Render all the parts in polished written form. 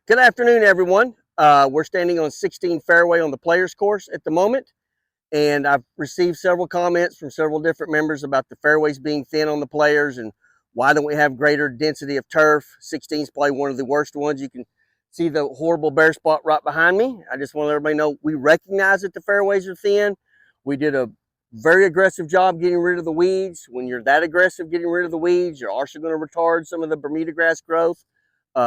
Good afternoon, everyone. We're standing on 16 fairway on the players course at the moment, and I've received several comments from several different members about the fairways being thin on the players and why don't we have greater density of turf. 16 is probably one of the worst ones. You can see the horrible bare spot right behind me. I just want to let everybody know we recognize that the fairways are thin. We did a very aggressive job getting rid of the weeds. When you're that aggressive getting rid of the weeds, you're also going to retard some of the Bermuda grass growth.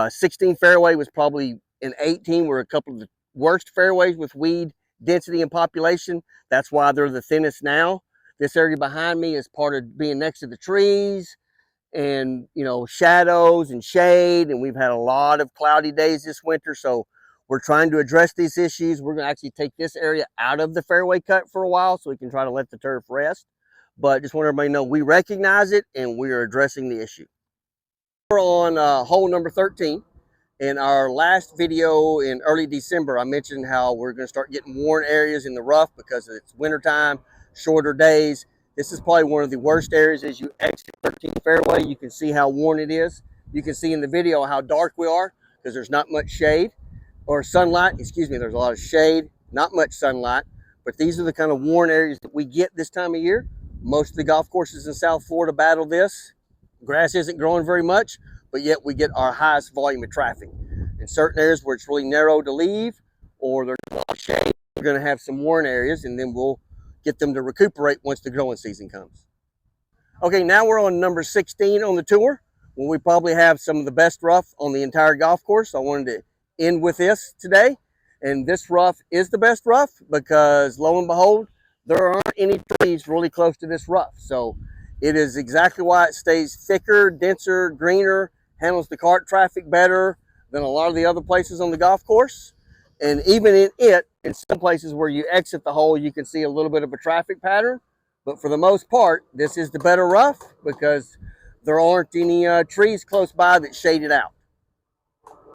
16 fairway was probably in 18 were a couple of the worst fairways with weed density and population. That's why they're the thinnest now. This area behind me is part of being next to the trees and shadows and shade, and we've had a lot of cloudy days this winter, so we're trying to address these issues. We're going to actually take this area out of the fairway cut for a while so we can try to let the turf rest, but just want everybody to know we recognize it and we are addressing the issue. We're on hole number 13. In our last video in early December, I mentioned how we're going to start getting worn areas in the rough because it's wintertime, shorter days. This is probably one of the worst areas as you exit 13 fairway. You can see how worn it is. You can see in the video how dark we are because there's not much shade or sunlight. Excuse me, there's a lot of shade, not much sunlight. But these are the kind of worn areas that we get this time of year. Most of the golf courses in South Florida battle this. Grass isn't growing very much, but yet we get our highest volume of traffic. In certain areas where it's really narrow to leave or there's a lot of shade, we're going to have some worn areas, and then we'll get them to recuperate once the growing season comes. Okay, now we're on number 16 on the tour, where we probably have some of the best rough on the entire golf course. I wanted to end with this today, and this rough is the best rough because lo and behold, there aren't any trees really close to this rough. So it is exactly why it stays thicker, denser, greener, handles the cart traffic better than a lot of the other places on the golf course. And even in some places where you exit the hole, you can see a little bit of a traffic pattern. But for the most part, this is the better rough because there aren't any trees close by that shade it out.